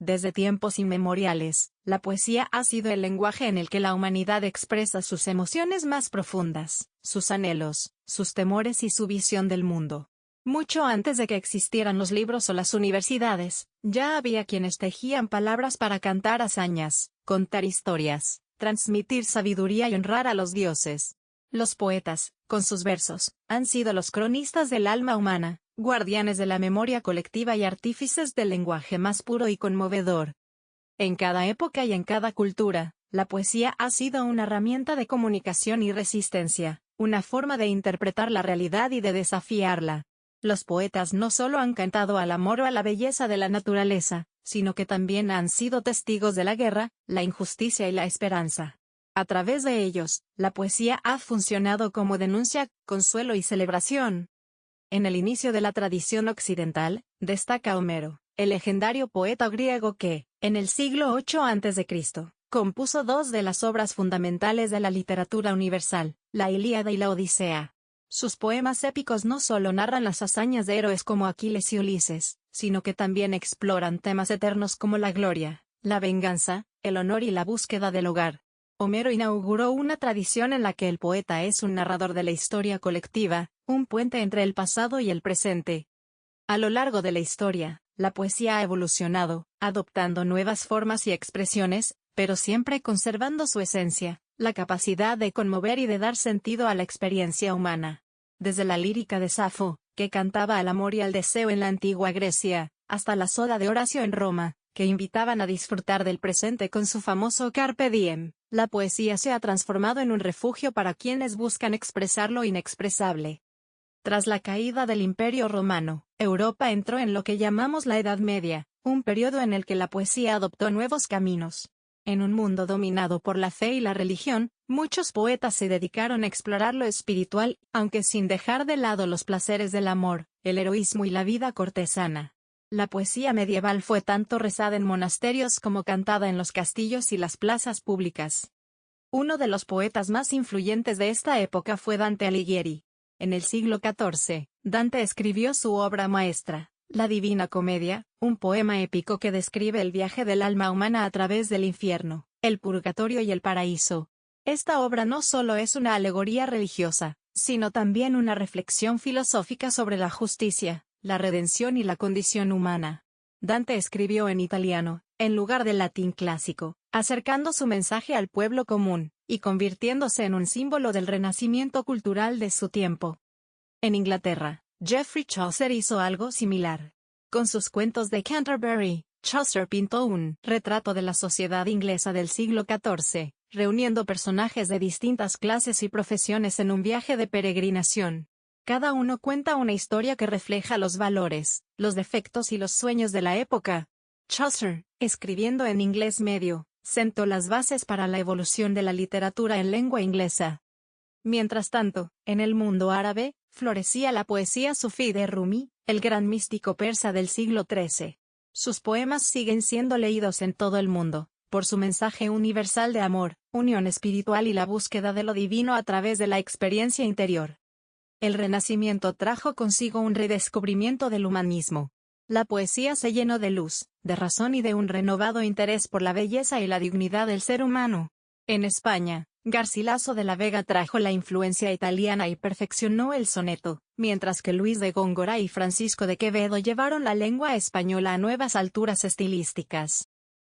Desde tiempos inmemoriales, la poesía ha sido el lenguaje en el que la humanidad expresa sus emociones más profundas, sus anhelos, sus temores y su visión del mundo. Mucho antes de que existieran los libros o las universidades, ya había quienes tejían palabras para cantar hazañas, contar historias, transmitir sabiduría y honrar a los dioses. Los poetas, con sus versos, han sido los cronistas del alma humana, guardianes de la memoria colectiva y artífices del lenguaje más puro y conmovedor. En cada época y en cada cultura, la poesía ha sido una herramienta de comunicación y resistencia, una forma de interpretar la realidad y de desafiarla. Los poetas no solo han cantado al amor o a la belleza de la naturaleza, sino que también han sido testigos de la guerra, la injusticia y la esperanza. A través de ellos, la poesía ha funcionado como denuncia, consuelo y celebración. En el inicio de la tradición occidental, destaca Homero, el legendario poeta griego que, en el siglo VIII a.C., compuso dos de las obras fundamentales de la literatura universal, la Ilíada y la Odisea. Sus poemas épicos no solo narran las hazañas de héroes como Aquiles y Ulises, sino que también exploran temas eternos como la gloria, la venganza, el honor y la búsqueda del hogar. Homero inauguró una tradición en la que el poeta es un narrador de la historia colectiva, un puente entre el pasado y el presente. A lo largo de la historia, la poesía ha evolucionado, adoptando nuevas formas y expresiones, pero siempre conservando su esencia, la capacidad de conmover y de dar sentido a la experiencia humana. Desde la lírica de Safo, que cantaba al amor y al deseo en la antigua Grecia, hasta la Oda de Horacio en Roma, que invitaban a disfrutar del presente con su famoso Carpe Diem, la poesía se ha transformado en un refugio para quienes buscan expresar lo inexpresable. Tras la caída del Imperio Romano, Europa entró en lo que llamamos la Edad Media, un periodo en el que la poesía adoptó nuevos caminos. En un mundo dominado por la fe y la religión, muchos poetas se dedicaron a explorar lo espiritual, aunque sin dejar de lado los placeres del amor, el heroísmo y la vida cortesana. La poesía medieval fue tanto rezada en monasterios como cantada en los castillos y las plazas públicas. Uno de los poetas más influyentes de esta época fue Dante Alighieri. En el siglo XIV, Dante escribió su obra maestra, la Divina Comedia, un poema épico que describe el viaje del alma humana a través del infierno, el purgatorio y el paraíso. Esta obra no solo es una alegoría religiosa, sino también una reflexión filosófica sobre la justicia, la redención y la condición humana. Dante escribió en italiano, en lugar del latín clásico, acercando su mensaje al pueblo común, y convirtiéndose en un símbolo del renacimiento cultural de su tiempo. En Inglaterra, Geoffrey Chaucer hizo algo similar. Con sus cuentos de Canterbury, Chaucer pintó un retrato de la sociedad inglesa del siglo XIV, reuniendo personajes de distintas clases y profesiones en un viaje de peregrinación. Cada uno cuenta una historia que refleja los valores, los defectos y los sueños de la época. Chaucer, escribiendo en inglés medio, sentó las bases para la evolución de la literatura en lengua inglesa. Mientras tanto, en el mundo árabe, florecía la poesía sufí de Rumi, el gran místico persa del siglo XIII. Sus poemas siguen siendo leídos en todo el mundo, por su mensaje universal de amor, unión espiritual y la búsqueda de lo divino a través de la experiencia interior. El Renacimiento trajo consigo un redescubrimiento del humanismo. La poesía se llenó de luz, de razón y de un renovado interés por la belleza y la dignidad del ser humano. En España, Garcilaso de la Vega trajo la influencia italiana y perfeccionó el soneto, mientras que Luis de Góngora y Francisco de Quevedo llevaron la lengua española a nuevas alturas estilísticas.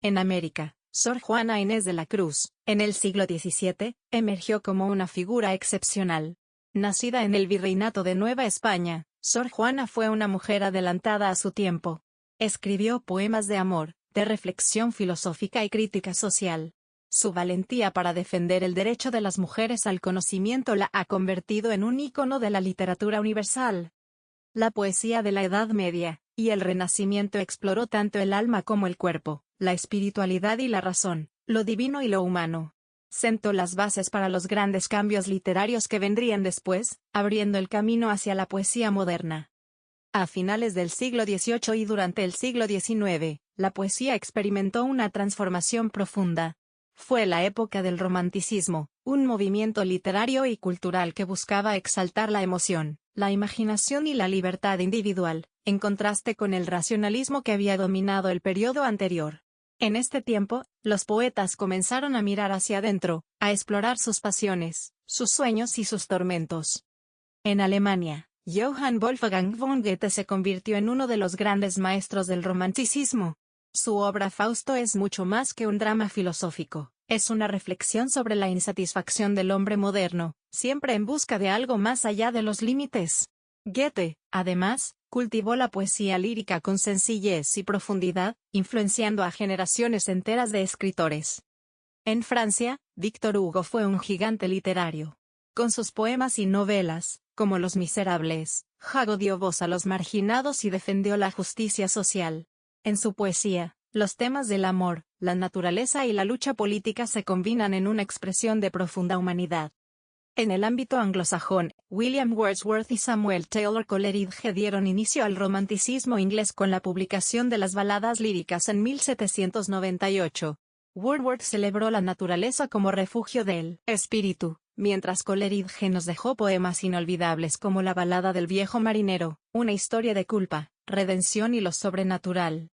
En América, Sor Juana Inés de la Cruz, en el siglo XVII, emergió como una figura excepcional. Nacida en el Virreinato de Nueva España, Sor Juana fue una mujer adelantada a su tiempo. Escribió poemas de amor, de reflexión filosófica y crítica social. Su valentía para defender el derecho de las mujeres al conocimiento la ha convertido en un ícono de la literatura universal. La poesía de la Edad Media y el Renacimiento exploró tanto el alma como el cuerpo, la espiritualidad y la razón, lo divino y lo humano. Sentó las bases para los grandes cambios literarios que vendrían después, abriendo el camino hacia la poesía moderna. A finales del siglo XVIII y durante el siglo XIX, la poesía experimentó una transformación profunda. Fue la época del Romanticismo, un movimiento literario y cultural que buscaba exaltar la emoción, la imaginación y la libertad individual, en contraste con el racionalismo que había dominado el periodo anterior. En este tiempo, los poetas comenzaron a mirar hacia adentro, a explorar sus pasiones, sus sueños y sus tormentos. En Alemania, Johann Wolfgang von Goethe se convirtió en uno de los grandes maestros del romanticismo. Su obra Fausto es mucho más que un drama filosófico, es una reflexión sobre la insatisfacción del hombre moderno, siempre en busca de algo más allá de los límites. Goethe, además, cultivó la poesía lírica con sencillez y profundidad, influenciando a generaciones enteras de escritores. En Francia, Víctor Hugo fue un gigante literario. Con sus poemas y novelas, como Los Miserables, Hugo dio voz a los marginados y defendió la justicia social. En su poesía, los temas del amor, la naturaleza y la lucha política se combinan en una expresión de profunda humanidad. En el ámbito anglosajón, William Wordsworth y Samuel Taylor Coleridge dieron inicio al romanticismo inglés con la publicación de las baladas líricas en 1798. Wordsworth celebró la naturaleza como refugio del espíritu, mientras Coleridge nos dejó poemas inolvidables como la balada del viejo marinero, una historia de culpa, redención y lo sobrenatural.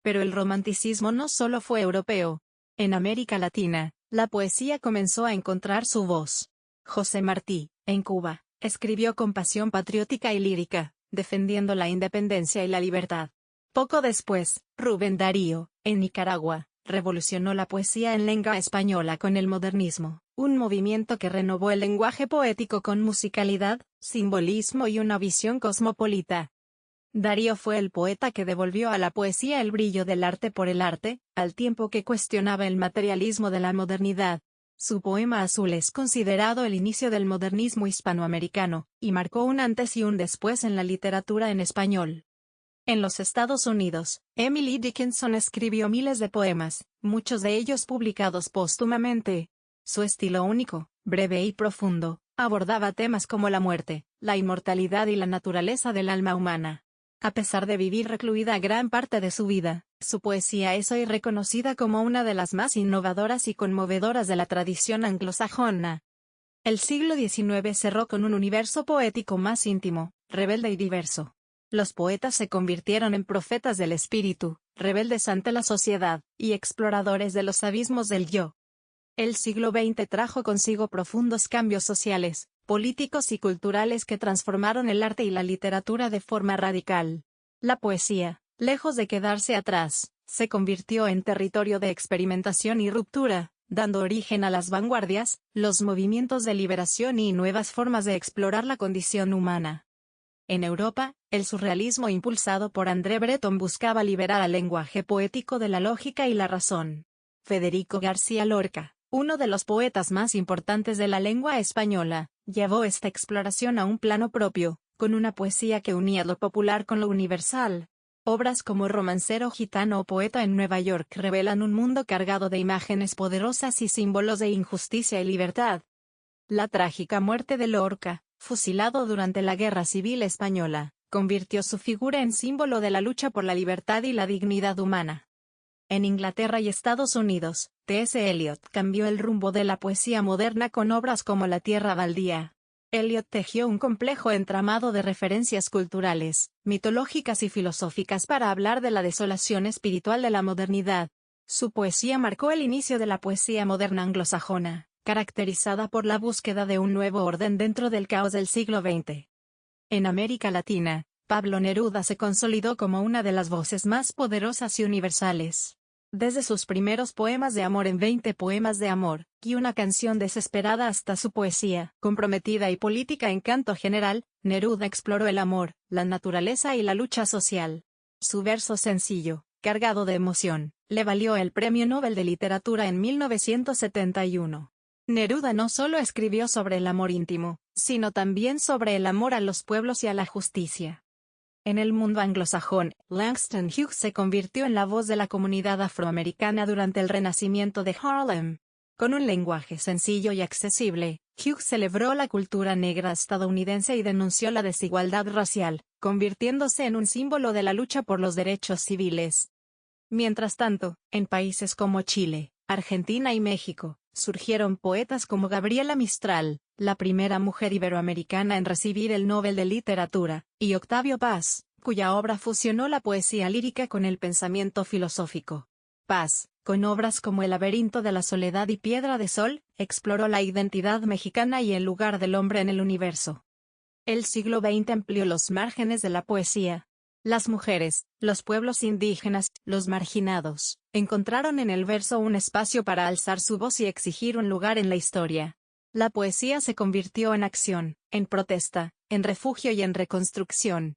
Pero el romanticismo no solo fue europeo. En América Latina, la poesía comenzó a encontrar su voz. José Martí, en Cuba, escribió con pasión patriótica y lírica, defendiendo la independencia y la libertad. Poco después, Rubén Darío, en Nicaragua, revolucionó la poesía en lengua española con el modernismo, un movimiento que renovó el lenguaje poético con musicalidad, simbolismo y una visión cosmopolita. Darío fue el poeta que devolvió a la poesía el brillo del arte por el arte, al tiempo que cuestionaba el materialismo de la modernidad. Su poema Azul es considerado el inicio del modernismo hispanoamericano, y marcó un antes y un después en la literatura en español. En los Estados Unidos, Emily Dickinson escribió miles de poemas, muchos de ellos publicados póstumamente. Su estilo único, breve y profundo, abordaba temas como la muerte, la inmortalidad y la naturaleza del alma humana. A pesar de vivir recluida gran parte de su vida, su poesía es hoy reconocida como una de las más innovadoras y conmovedoras de la tradición anglosajona. El siglo XIX cerró con un universo poético más íntimo, rebelde y diverso. Los poetas se convirtieron en profetas del espíritu, rebeldes ante la sociedad, y exploradores de los abismos del yo. El siglo XX trajo consigo profundos cambios sociales, políticos y culturales que transformaron el arte y la literatura de forma radical. La poesía, lejos de quedarse atrás, se convirtió en territorio de experimentación y ruptura, dando origen a las vanguardias, los movimientos de liberación y nuevas formas de explorar la condición humana. En Europa, el surrealismo impulsado por André Breton buscaba liberar al lenguaje poético de la lógica y la razón. Federico García Lorca, uno de los poetas más importantes de la lengua española, llevó esta exploración a un plano propio, con una poesía que unía lo popular con lo universal. Obras como Romancero gitano o Poeta en Nueva York revelan un mundo cargado de imágenes poderosas y símbolos de injusticia y libertad. La trágica muerte de Lorca, fusilado durante la Guerra Civil Española, convirtió su figura en símbolo de la lucha por la libertad y la dignidad humana. En Inglaterra y Estados Unidos, T.S. Eliot cambió el rumbo de la poesía moderna con obras como La Tierra Baldía. Eliot tejió un complejo entramado de referencias culturales, mitológicas y filosóficas para hablar de la desolación espiritual de la modernidad. Su poesía marcó el inicio de la poesía moderna anglosajona, caracterizada por la búsqueda de un nuevo orden dentro del caos del siglo XX. En América Latina, Pablo Neruda se consolidó como una de las voces más poderosas y universales. Desde sus primeros poemas de amor en 20 poemas de amor, y una canción desesperada hasta su poesía, comprometida y política en canto general, Neruda exploró el amor, la naturaleza y la lucha social. Su verso sencillo, cargado de emoción, le valió el Premio Nobel de Literatura en 1971. Neruda no solo escribió sobre el amor íntimo, sino también sobre el amor a los pueblos y a la justicia. En el mundo anglosajón, Langston Hughes se convirtió en la voz de la comunidad afroamericana durante el Renacimiento de Harlem. Con un lenguaje sencillo y accesible, Hughes celebró la cultura negra estadounidense y denunció la desigualdad racial, convirtiéndose en un símbolo de la lucha por los derechos civiles. Mientras tanto, en países como Chile, Argentina y México, surgieron poetas como Gabriela Mistral, la primera mujer iberoamericana en recibir el Nobel de Literatura, y Octavio Paz, cuya obra fusionó la poesía lírica con el pensamiento filosófico. Paz, con obras como El laberinto de la soledad y Piedra de Sol, exploró la identidad mexicana y el lugar del hombre en el universo. El siglo XX amplió los márgenes de la poesía. Las mujeres, los pueblos indígenas, los marginados, encontraron en el verso un espacio para alzar su voz y exigir un lugar en la historia. La poesía se convirtió en acción, en protesta, en refugio y en reconstrucción.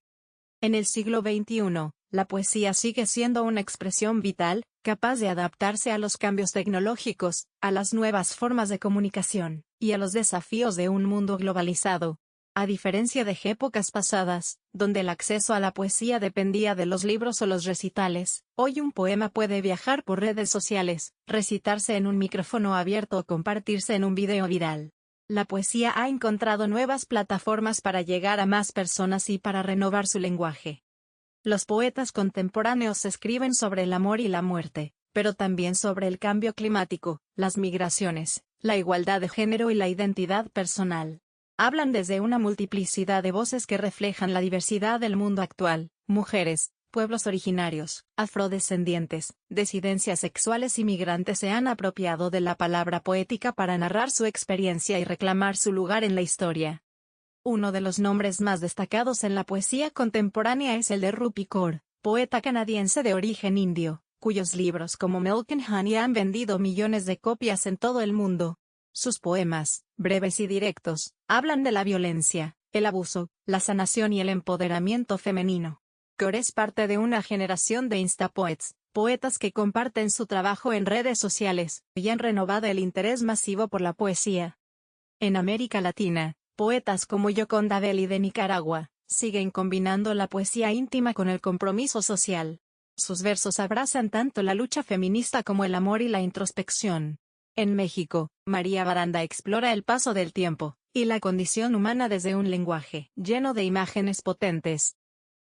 En el siglo XXI, la poesía sigue siendo una expresión vital, capaz de adaptarse a los cambios tecnológicos, a las nuevas formas de comunicación, y a los desafíos de un mundo globalizado. A diferencia de épocas pasadas, donde el acceso a la poesía dependía de los libros o los recitales, hoy un poema puede viajar por redes sociales, recitarse en un micrófono abierto o compartirse en un video viral. La poesía ha encontrado nuevas plataformas para llegar a más personas y para renovar su lenguaje. Los poetas contemporáneos escriben sobre el amor y la muerte, pero también sobre el cambio climático, las migraciones, la igualdad de género y la identidad personal. Hablan desde una multiplicidad de voces que reflejan la diversidad del mundo actual: mujeres, pueblos originarios, afrodescendientes, disidencias sexuales y migrantes se han apropiado de la palabra poética para narrar su experiencia y reclamar su lugar en la historia. Uno de los nombres más destacados en la poesía contemporánea es el de Rupi Kaur, poeta canadiense de origen indio, cuyos libros como Milk and Honey han vendido millones de copias en todo el mundo. Sus poemas, breves y directos, hablan de la violencia, el abuso, la sanación y el empoderamiento femenino. Kaur es parte de una generación de Instapoets, poetas que comparten su trabajo en redes sociales, y han renovado el interés masivo por la poesía. En América Latina, poetas como Yoconda Belli de Nicaragua, siguen combinando la poesía íntima con el compromiso social. Sus versos abrazan tanto la lucha feminista como el amor y la introspección. En México, María Baranda explora el paso del tiempo y la condición humana desde un lenguaje lleno de imágenes potentes.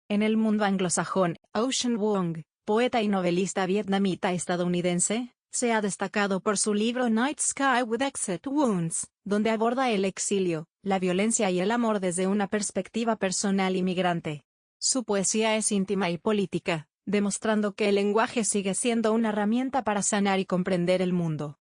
En el mundo anglosajón, Ocean Vuong, poeta y novelista vietnamita estadounidense, se ha destacado por su libro Night Sky with Exit Wounds, donde aborda el exilio, la violencia y el amor desde una perspectiva personal y migrante. Su poesía es íntima y política, demostrando que el lenguaje sigue siendo una herramienta para sanar y comprender el mundo.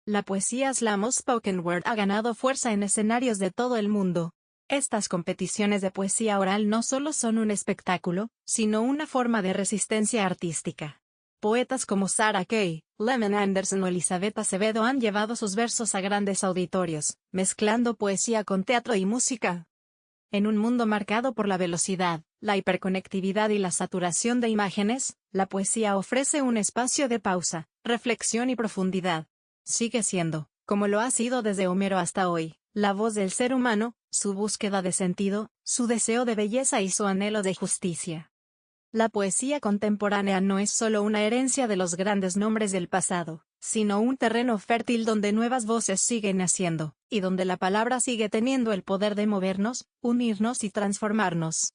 La poesía slam o spoken word ha ganado fuerza en escenarios de todo el mundo. Estas competiciones de poesía oral no solo son un espectáculo, sino una forma de resistencia artística. Poetas como Sarah Kay, Lemon Anderson o Elizabeth Acevedo han llevado sus versos a grandes auditorios, mezclando poesía con teatro y música. En un mundo marcado por la velocidad, la hiperconectividad y la saturación de imágenes, la poesía ofrece un espacio de pausa, reflexión y profundidad. Sigue siendo, como lo ha sido desde Homero hasta hoy, la voz del ser humano, su búsqueda de sentido, su deseo de belleza y su anhelo de justicia. La poesía contemporánea no es solo una herencia de los grandes nombres del pasado, sino un terreno fértil donde nuevas voces siguen naciendo, y donde la palabra sigue teniendo el poder de movernos, unirnos y transformarnos.